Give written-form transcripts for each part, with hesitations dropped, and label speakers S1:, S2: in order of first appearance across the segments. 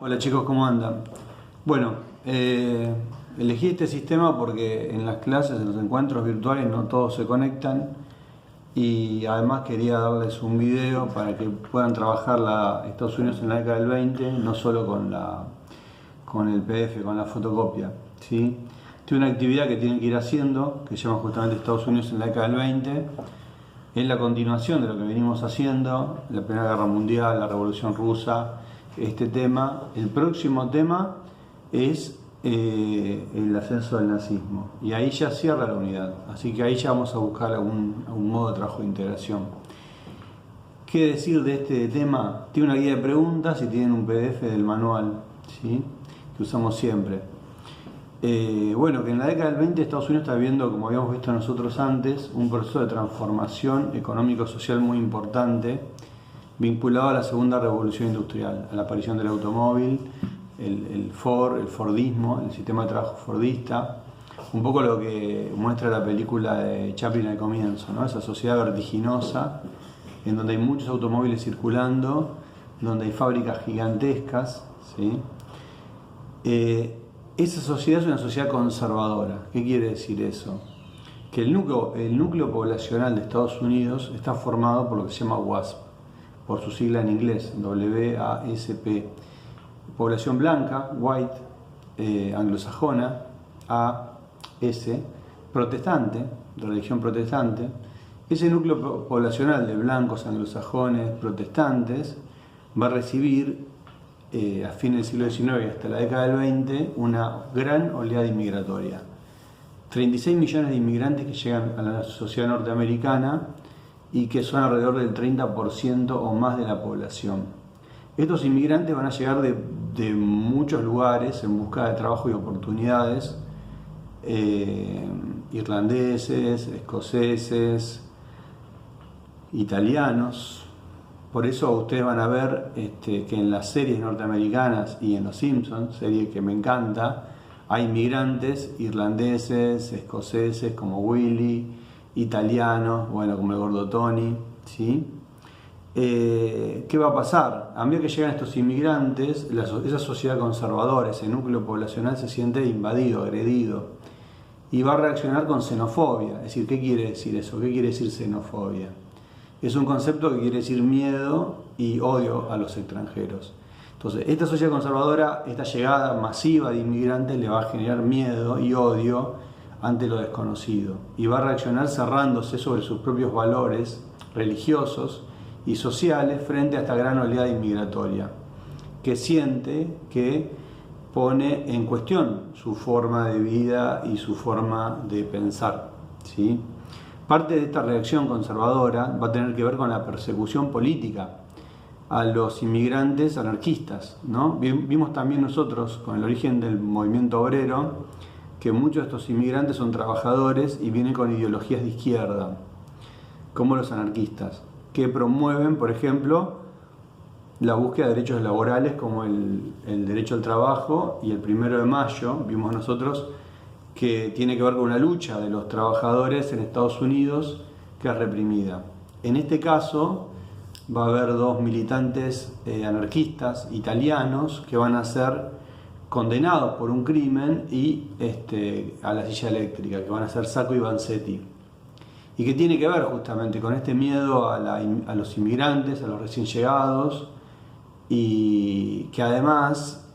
S1: Hola chicos, ¿cómo andan? Bueno, elegí este sistema porque en las clases, en los encuentros virtuales, no todos se conectan y además quería darles un video para que puedan trabajar Estados Unidos en la década del 20, no solo con el PDF, con la fotocopia, ¿sí? Tiene una actividad que tienen que ir haciendo, que se llama justamente Estados Unidos en la década del 20. Es la continuación de lo que venimos haciendo, la Primera Guerra Mundial, la Revolución Rusa, este tema. El próximo tema es el ascenso del nazismo. Y ahí ya cierra la unidad. Así que ahí ya vamos a buscar algún modo de trabajo de integración. ¿Qué decir de este tema? Tiene una guía de preguntas y tienen un PDF del manual, ¿sí? Que usamos siempre. Bueno, que en la década del 20 Estados Unidos está viviendo, como habíamos visto nosotros antes, un proceso de transformación económico-social muy importante, vinculado a la segunda revolución industrial, a la aparición del automóvil, el Fordismo, el sistema de trabajo fordista, un poco lo que muestra la película de Chaplin al comienzo, ¿no? Esa sociedad vertiginosa, en donde hay muchos automóviles circulando, donde hay fábricas gigantescas, ¿sí? Esa sociedad es una sociedad conservadora. ¿Qué quiere decir eso? Que el núcleo poblacional de Estados Unidos está formado por lo que se llama WASP, por su sigla en inglés, WASP. Población blanca, white, anglosajona, AS, protestante, religión protestante. Ese núcleo poblacional de blancos, anglosajones, protestantes, va a recibir a fines del siglo XIX y hasta la década del 20 una gran oleada inmigratoria. 36 millones de inmigrantes que llegan a la sociedad norteamericana y que son alrededor del 30% o más de la población. Estos inmigrantes van a llegar de muchos lugares en busca de trabajo y oportunidades, irlandeses, escoceses, italianos. Por eso ustedes van a ver que en las series norteamericanas y en Los Simpsons, serie que me encanta, hay inmigrantes irlandeses, escoceses como Willy, italianos, bueno, como el gordo Tony, ¿sí? ¿Qué va a pasar? A medida que llegan estos inmigrantes, esa sociedad conservadora, ese núcleo poblacional se siente invadido, agredido, y va a reaccionar con xenofobia. Es decir, ¿qué quiere decir eso? ¿Qué quiere decir xenofobia? Es un concepto que quiere decir miedo y odio a los extranjeros. Entonces, esta sociedad conservadora, esta llegada masiva de inmigrantes le va a generar miedo y odio ante lo desconocido y va a reaccionar cerrándose sobre sus propios valores religiosos y sociales frente a esta gran oleada inmigratoria que siente que pone en cuestión su forma de vida y su forma de pensar, ¿sí? Parte de esta reacción conservadora va a tener que ver con la persecución política a los inmigrantes anarquistas, ¿no? Vimos también nosotros, con el origen del movimiento obrero, que muchos de estos inmigrantes son trabajadores y vienen con ideologías de izquierda, como los anarquistas, que promueven, por ejemplo, la búsqueda de derechos laborales como el derecho al trabajo, y el 1 de mayo vimos nosotros que tiene que ver con una lucha de los trabajadores en Estados Unidos que es reprimida. En este caso va a haber dos militantes anarquistas italianos que van a ser condenados por un crimen y a la silla eléctrica, que van a ser Sacco y Vanzetti, y que tiene que ver justamente con este miedo a los inmigrantes, a los recién llegados, y que además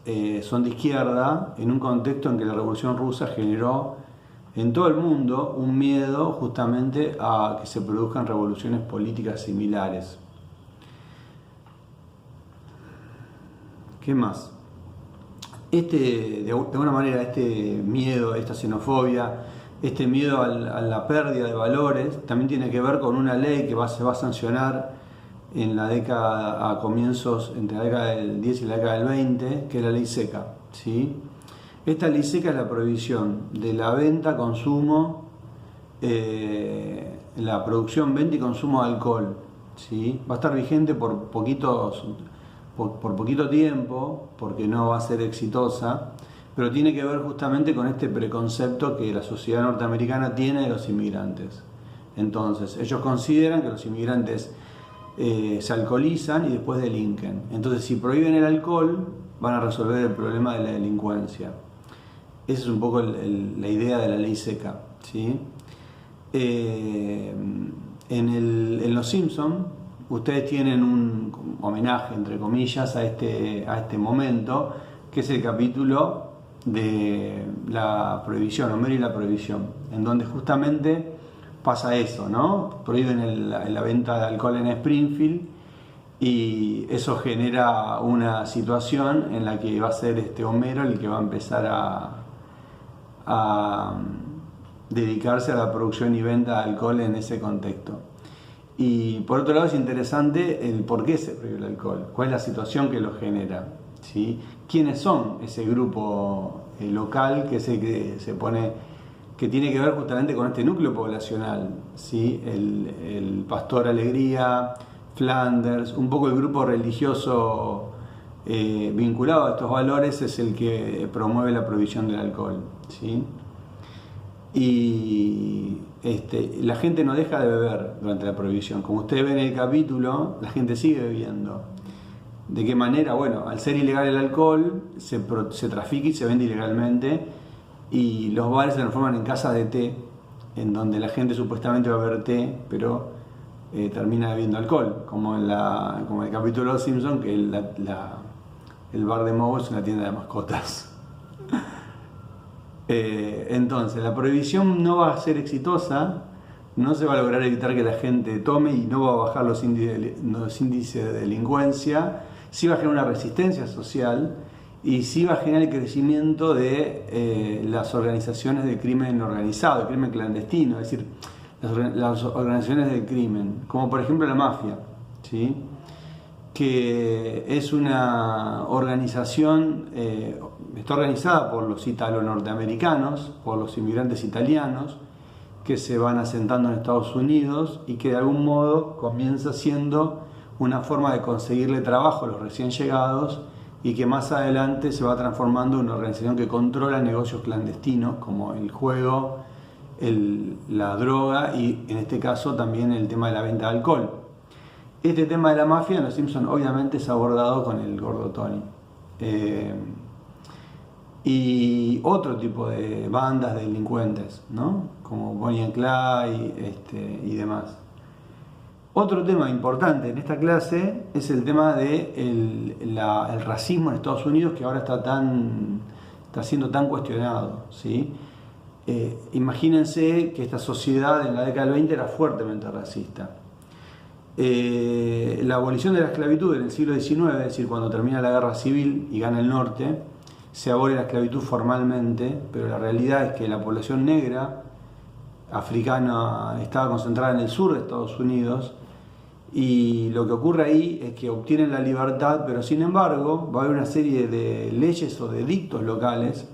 S1: son de izquierda en un contexto en que la Revolución Rusa generó en todo el mundo un miedo justamente a que se produzcan revoluciones políticas similares. ¿Qué más? De alguna manera, este miedo, esta xenofobia, este miedo a la pérdida de valores, también tiene que ver con una ley que se va a sancionar en la década, a comienzos entre la década del 10 y la década del 20, que es la ley seca, ¿sí? Esta ley seca es la prohibición de la venta, consumo, la producción, venta y consumo de alcohol, ¿sí? Va a estar vigente por poquito tiempo, porque no va a ser exitosa, pero tiene que ver justamente con este preconcepto que la sociedad norteamericana tiene de los inmigrantes. Entonces, ellos consideran que los inmigrantes se alcoholizan y después delinquen. Entonces, si prohíben el alcohol, van a resolver el problema de la delincuencia. Esa es un poco la idea de la ley seca, ¿sí? En Los Simpson ustedes tienen un homenaje, entre comillas, a este momento, que es el capítulo de la prohibición, Homero y la prohibición, en donde justamente pasa eso, ¿no? Prohíben la venta de alcohol en Springfield y eso genera una situación en la que va a ser Homero el que va a empezar a dedicarse a la producción y venta de alcohol en ese contexto. Y por otro lado es interesante el por qué se prohíbe el alcohol, cuál es la situación que lo genera, ¿sí? ¿Quiénes son ese grupo local que se pone, que tiene que ver justamente con este núcleo poblacional, ¿sí? El Pastor Alegría, Flanders, un poco el grupo religioso vinculado a estos valores es el que promueve la prohibición del alcohol, ¿sí? Y la gente no deja de beber durante la prohibición. Como ustedes ven en el capítulo, la gente sigue bebiendo. ¿De qué manera? Bueno, al ser ilegal el alcohol, se trafica y se vende ilegalmente, y los bares se transforman en casas de té, en donde la gente supuestamente va a beber té, pero termina bebiendo alcohol, como en el capítulo de Los Simpson, que el bar de Moe es una tienda de mascotas. Entonces, la prohibición no va a ser exitosa, no se va a lograr evitar que la gente tome y no va a bajar los índices de delincuencia, sí va a generar una resistencia social y sí va a generar el crecimiento de las organizaciones de crimen organizado, de crimen clandestino, es decir, las organizaciones del crimen, como por ejemplo la mafia, ¿sí? Que es una organización, está organizada por los italo-norteamericanos, por los inmigrantes italianos, que se van asentando en Estados Unidos y que de algún modo comienza siendo una forma de conseguirle trabajo a los recién llegados y que más adelante se va transformando en una organización que controla negocios clandestinos como el juego, la droga y en este caso también el tema de la venta de alcohol. Este tema de la mafia en Los Simpsons obviamente es abordado con el gordo Tony. Y otro tipo de bandas de delincuentes, ¿no? Como Bonnie and Clyde y demás. Otro tema importante en esta clase es el tema de el racismo en Estados Unidos, que ahora está siendo tan cuestionado, ¿sí? Imagínense que esta sociedad en la década del 20 era fuertemente racista. La abolición de la esclavitud en el siglo XIX, es decir, cuando termina la guerra civil y gana el norte, se abole la esclavitud formalmente, pero la realidad es que la población negra africana estaba concentrada en el sur de Estados Unidos y lo que ocurre ahí es que obtienen la libertad, pero sin embargo va a haber una serie de leyes o de edictos locales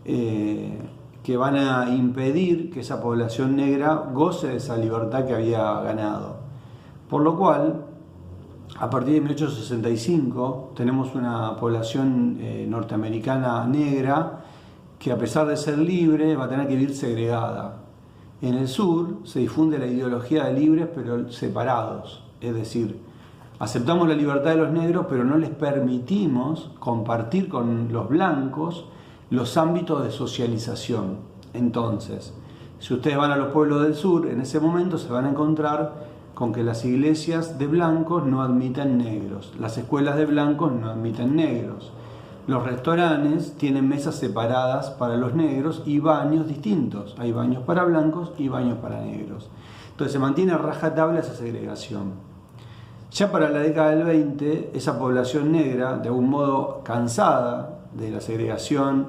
S1: que van a impedir que esa población negra goce de esa libertad que había ganado. Por lo cual, a partir de 1865 tenemos una población norteamericana negra que, a pesar de ser libre, va a tener que vivir segregada. En el sur se difunde la ideología de libres pero separados, es decir, aceptamos la libertad de los negros pero no les permitimos compartir con los blancos los ámbitos de socialización. Entonces, si ustedes van a los pueblos del sur, en ese momento se van a encontrar con que las iglesias de blancos no admiten negros, las escuelas de blancos no admiten negros, los restaurantes tienen mesas separadas para los negros y baños distintos, hay baños para blancos y baños para negros. Entonces se mantiene a rajatabla esa segregación. Ya para la década del 20, esa población negra, de algún modo cansada de la segregación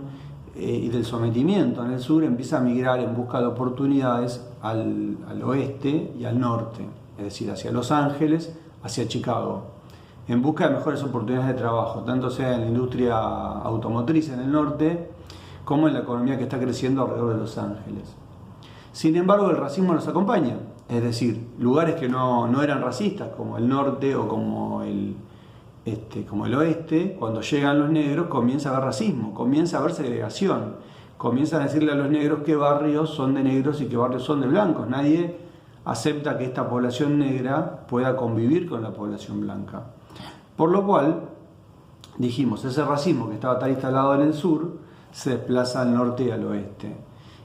S1: y del sometimiento en el sur, empieza a migrar en busca de oportunidades al oeste y al norte, es decir, hacia Los Ángeles, hacia Chicago, en busca de mejores oportunidades de trabajo, tanto sea en la industria automotriz en el norte, como en la economía que está creciendo alrededor de Los Ángeles. Sin embargo, el racismo nos acompaña, es decir, lugares que no eran racistas, como el norte o como el oeste, cuando llegan los negros comienza a haber racismo, comienza a haber segregación, comienzan a decirle a los negros qué barrios son de negros y qué barrios son de blancos. Nadie acepta que esta población negra pueda convivir con la población blanca. Por lo cual, dijimos, ese racismo que estaba tan instalado en el sur se desplaza al norte y al oeste.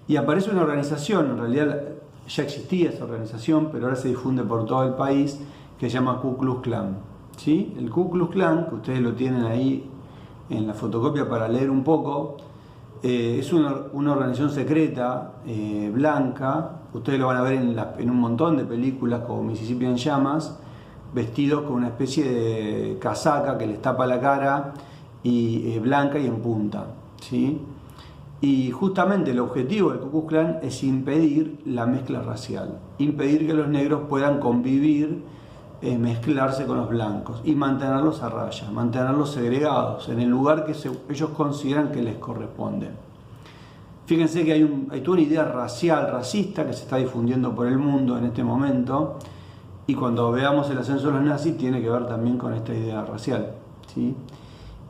S1: Y aparece una organización, en realidad ya existía esa organización, pero ahora se difunde por todo el país, que se llama Ku Klux Klan. ¿Sí? El Ku Klux Klan, que ustedes lo tienen ahí en la fotocopia para leer un poco, es una organización secreta, blanca. Ustedes lo van a ver en un montón de películas como Mississippi en Llamas, vestidos con una especie de casaca que les tapa la cara, y blanca y en punta, ¿sí? Y justamente el objetivo del Ku Klux Klan es impedir la mezcla racial, impedir que los negros puedan convivir, mezclarse con los blancos y mantenerlos a raya, mantenerlos segregados en el lugar que ellos consideran que les corresponde. Fíjense que hay toda una idea racial, racista, que se está difundiendo por el mundo en este momento, y cuando veamos el ascenso de los nazis tiene que ver también con esta idea racial, ¿sí?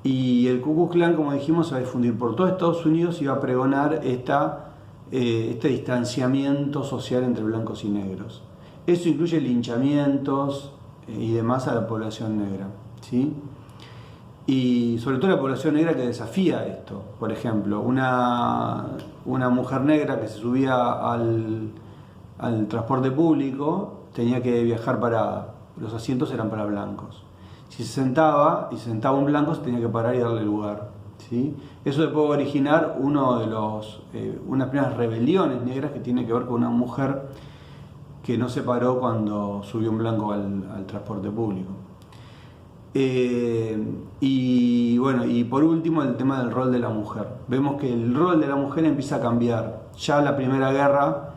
S1: Y el Ku Klux Klan, como dijimos, se va a difundir por todo Estados Unidos y va a pregonar este distanciamiento social entre blancos y negros. Eso incluye linchamientos y demás a la población negra, ¿sí? Y sobre todo la población negra que desafía esto. Por ejemplo, una mujer negra que se subía al transporte público tenía que viajar parada. Los asientos eran para blancos. Si se sentaba y se sentaba un blanco, se tenía que parar y darle lugar, ¿sí? Eso puede originar unas primeras rebeliones negras que tiene que ver con una mujer que no se paró cuando subió un blanco al transporte público. Y bueno, y por último el tema del rol de la mujer. Vemos que el rol de la mujer empieza a cambiar. Ya la Primera Guerra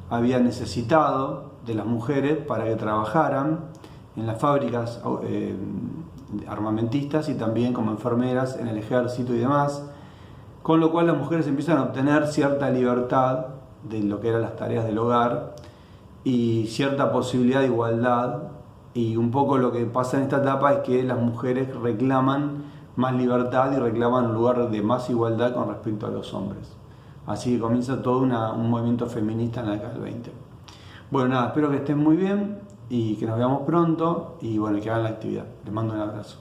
S1: había necesitado de las mujeres para que trabajaran en las fábricas armamentistas y también como enfermeras en el ejército y demás, con lo cual las mujeres empiezan a obtener cierta libertad de lo que eran las tareas del hogar y cierta posibilidad de igualdad, y un poco lo que pasa en esta etapa es que las mujeres reclaman más libertad y reclaman un lugar de más igualdad con respecto a los hombres. Así que comienza todo un movimiento feminista en la década del 20. Bueno, nada, espero que estén muy bien y que nos veamos pronto y bueno, que hagan la actividad. Les mando un abrazo.